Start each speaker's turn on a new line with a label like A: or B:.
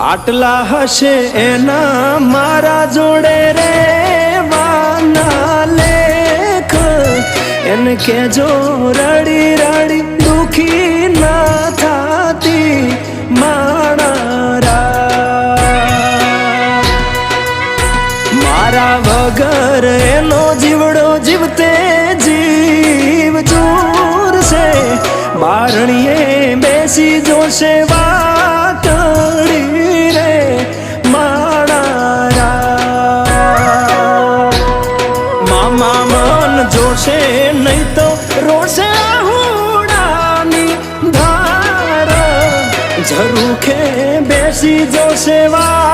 A: આટલા હશે એના મારા જોડે રે વાના લેખ એને કેજો રડી રડી દુખી ના થાતી માણા મારા વગર એનો જીવડો જીવતે જીવ જોરશે બારણીએ બેસી જોશે વાતડી રે માણા મામા મન જોશે નહીં તો રોશે હુડાની ધાર ઝરૂખે બેસી જોશે વા